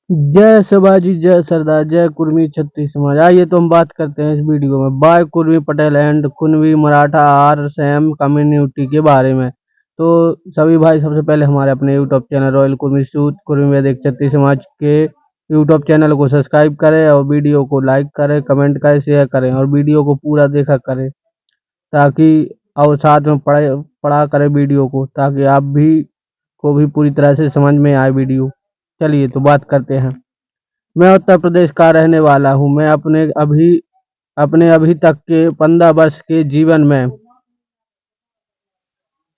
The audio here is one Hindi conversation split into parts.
जय शिवाजी, जय सरदार, जय कुर्मी छत्तीस समाज। आइए तो हम बात करते हैं इस वीडियो में by Kurmi Patel and Kunbi Maratha are same community के बारे में। तो सभी भाई, सबसे पहले हमारे अपने यूट्यूब चैनल रॉयल कुर्मी सूद कुर्मी वैदिक छत्तीस समाज के यूट्यूब चैनल को सब्सक्राइब करें और वीडियो को लाइक करें, कमेंट करें, शेयर करें और वीडियो को पूरा देखा करें, ताकि और साथ में पढ़ा करें वीडियो को, ताकि आप भी को भी पूरी तरह से समझ में आए वीडियो। चलिए तो बात करते हैं। मैं उत्तर प्रदेश का रहने वाला हूँ। मैं अपने अभी तक के 15 वर्ष के जीवन में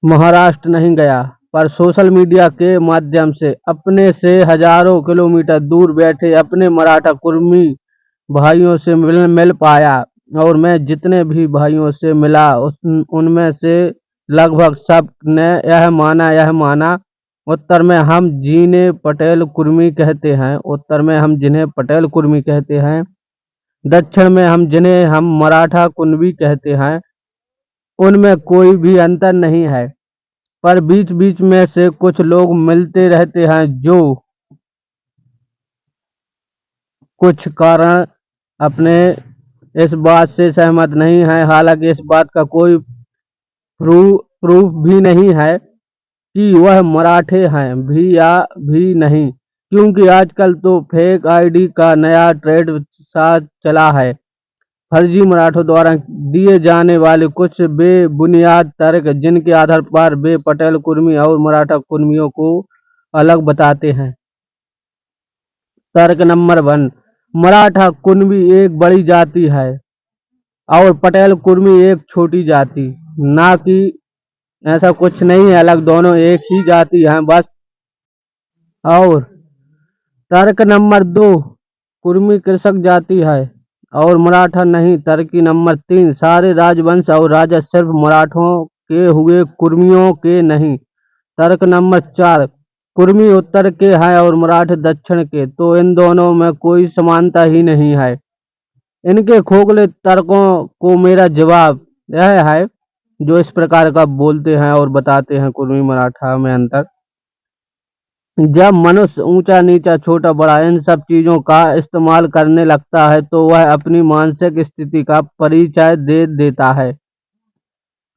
महाराष्ट्र नहीं गया, पर सोशल मीडिया के माध्यम से अपने से हजारों किलोमीटर दूर बैठे अपने मराठा कुर्मी भाइयों से मिल पाया। और मैं जितने भी भाइयों से मिला उनमें से लगभग सब ने यह माना उत्तर में हम जिन्हें पटेल कुर्मी कहते हैं, दक्षिण में हम जिन्हें हम मराठा कुनवी कहते हैं, उनमें कोई भी अंतर नहीं है। पर बीच बीच में से कुछ लोग मिलते रहते हैं जो कुछ कारण अपने इस बात से सहमत नहीं है। हालांकि इस बात का कोई प्रूफ भी नहीं है कि वह मराठे हैं भी या भी नहीं, क्योंकि आजकल तो फेक आईडी का नया ट्रेंड सा चला है। फर्जी मराठों द्वारा दिए जाने वाले कुछ बेबुनियाद तर्क, जिनके आधार पर वे पटेल कुर्मी और मराठा कुर्मियों को अलग बताते हैं। तर्क नंबर 1, मराठा कुर्मी एक बड़ी जाति है और पटेल कुर्मी एक छोटी जाति। ना कि ऐसा कुछ नहीं है, अलग दोनों एक ही जाति हैं बस। और तर्क नंबर 2, कुर्मी कृषक जाति है और मराठा नहीं। तर्क नंबर 3, सारे राजवंश और राजा सिर्फ मराठों के हुए, कुर्मियों के नहीं। तर्क नंबर 4, कुर्मी उत्तर के हैं और मराठे दक्षिण के, तो इन दोनों में कोई समानता ही नहीं है। इनके खोखले तर्कों को मेरा जवाब यह है, जो इस प्रकार का बोलते हैं और बताते हैं कुर्मी मराठा में अंतर। जब मनुष्य ऊंचा नीचा छोटा बड़ा इन सब चीजों का इस्तेमाल करने लगता है, तो वह अपनी मानसिक स्थिति का परिचय दे देता है,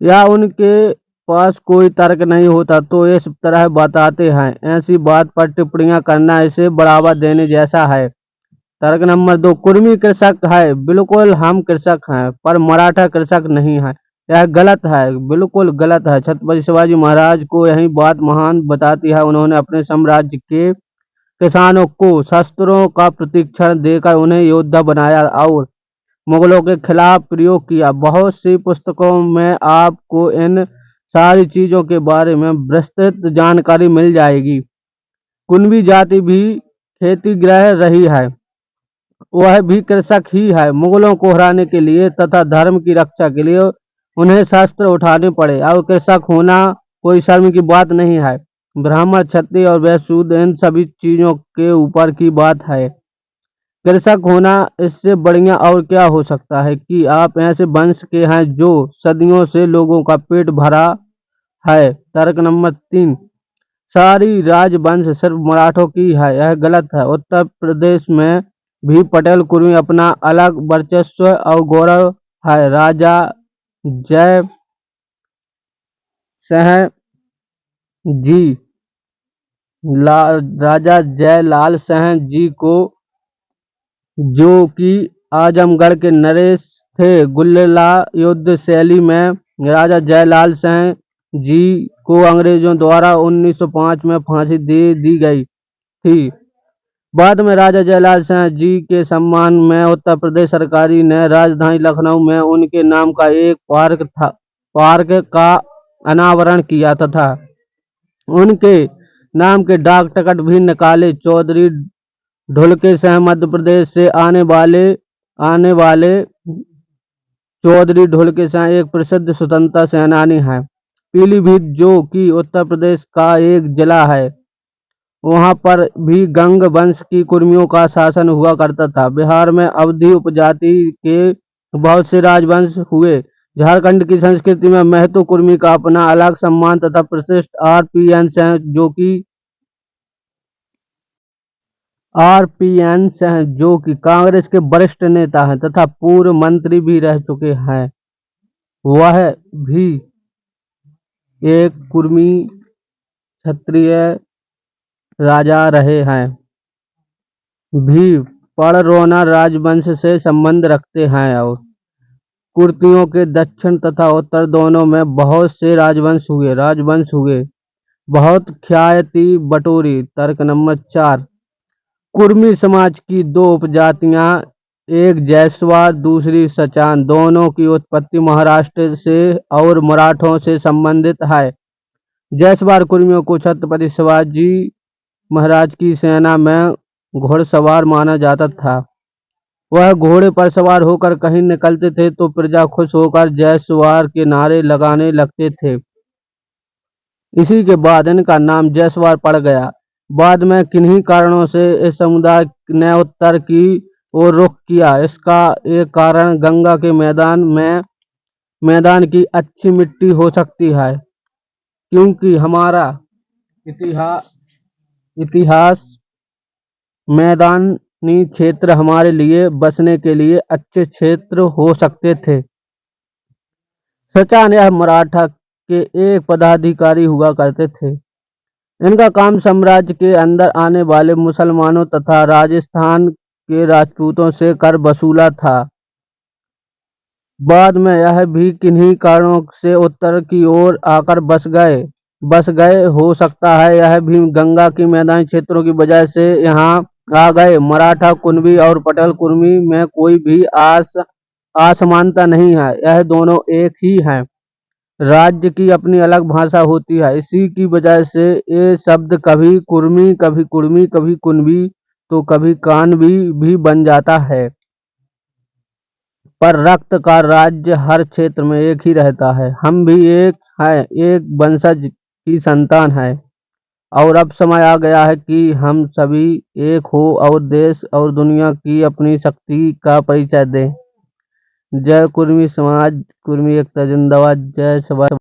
या उनके पास कोई तर्क नहीं होता तो इस तरह बताते हैं। ऐसी बात पर टिप्पणियां करना इसे बढ़ावा देने जैसा है। तर्क नंबर 2, कुर्मी कृषक है। बिल्कुल हम कृषक हैं, पर मराठा कृषक नहीं है। यह गलत है, बिल्कुल गलत है। छत्रपति शिवाजी महाराज को यही बात महान बताती है। उन्होंने अपने साम्राज्य के किसानों को शस्त्रों का प्रशिक्षण देकर उन्हें योद्धा बनाया और मुगलों के खिलाफ प्रयोग किया। बहुत सी पुस्तकों में आपको इन सारी चीजों के बारे में विस्तृत जानकारी मिल जाएगी। कुनवी जाति भी खेती गृह रही है, वह भी कृषक ही है। मुगलों को हराने के लिए तथा धर्म की रक्षा के लिए उन्हें शस्त्र उठाने पड़े, और कृषक होना कोई शर्म की बात नहीं है। ब्राह्मण, क्षत्रिय और वैश्य शूद्र इन सभी चीजों के ऊपर की बात है। कृषक होना इससे बढ़िया और क्या हो सकता है कि आप ऐसे वंश के हैं जो सदियों से लोगों का पेट भरा है। तर्क नंबर 3, सारी राजवंश सिर्फ मराठों की है। यह गलत है। उत्तर प्रदेश में भी पटेल कुर्मी अपना अलग वर्चस्व और गौरव है। जय सिंह जी राजा जयलाल सिंह जी को, जो कि आजमगढ़ के नरेश थे, गुल्ला युद्ध शैली में राजा जयलाल सिंह जी को अंग्रेजों द्वारा 1905 में फांसी दे दी गई थी। बाद में राजा जयलाल सिंह जी के सम्मान में उत्तर प्रदेश सरकार ने राजधानी लखनऊ में उनके नाम का एक पार्क का अनावरण किया तथा उनके नाम के डाक टिकट भी निकाले। चौधरी ढुलके सिंह मध्य प्रदेश से आने वाले चौधरी ढुलके सिंह एक प्रसिद्ध स्वतंत्रता सेनानी हैं। पीलीभीत, जो कि उत्तर प्रदेश का एक जिला है, वहां पर भी गंग वंश की कुर्मियों का शासन हुआ करता था। बिहार में अवधी उपजाति के बहुत से राजवंश हुए। झारखंड की संस्कृति में महतो कुर्मी का अपना अलग सम्मान तथा प्रतिष्ठा। आरपीएन सिंह, जो कि RPN हैं, जो कि कांग्रेस के वरिष्ठ नेता हैं तथा पूर्व मंत्री भी रह चुके हैं। वह भी एक कुर्मी क्षत्रिय राजा रहे हैं। भी पड़रौना राजवंश से संबंध रखते हैं और कुर्तियों के दक्षिण तथा उत्तर दोनों में बहुत से राजवंश हुए। बहुत ख्याति बटोरी। तर्क नंबर 4, कुर्मी समाज की दो उपजातियां, एक जायसवाल दूसरी सचान, दोनों की उत्पत्ति महाराष्ट्र से और मराठों से संबंधित है। जायसवाल कुर्मियों को छत्रपति शिवाजी महाराज की सेना में घुड़सवार माना जाता था। वह घोड़े पर सवार होकर कहीं निकलते थे तो प्रजा खुश होकर जायसवाल के नारे लगाने लगते थे। इसी के बाद इनका नाम जायसवाल पड़ गया। बाद में किन्हीं कारणों से इस समुदाय ने उत्तर की ओर रुख किया। इसका एक कारण गंगा के मैदान की अच्छी मिट्टी हो सकती है, क्योंकि हमारा इतिहास मैदानी क्षेत्र हमारे लिए बसने के लिए अच्छे क्षेत्र हो सकते थे। सचान यह मराठा के एक पदाधिकारी हुआ करते थे। इनका काम साम्राज्य के अंदर आने वाले मुसलमानों तथा राजस्थान के राजपूतों से कर वसूला था। बाद में यह भी किन्हीं कारणों से उत्तर की ओर आकर बस गए हो सकता है। यह भी गंगा की मैदानी क्षेत्रों की वजह से यहाँ आ गए। मराठा कुणबी और पटेल कुर्मी में कोई भी असमानता नहीं है। यह दोनों एक ही हैं। राज्य की अपनी अलग भाषा होती है। इसी की वजह से ये शब्द कभी कुर्मी, कभी कुर्मी, कभी कुणबी तो कभी कानवी भी बन जाता है। पर रक्त का राज्य हर क्षेत्र में एक ही रहता है। हम भी एक हैं, एक वंशज की संतान है और अब समय आ गया है कि हम सभी एक हो और देश और दुनिया की अपनी शक्ति का परिचय दें। जय कुर्मी समाज, कुर्मी एकता जिंदाबाद। जय सवाल।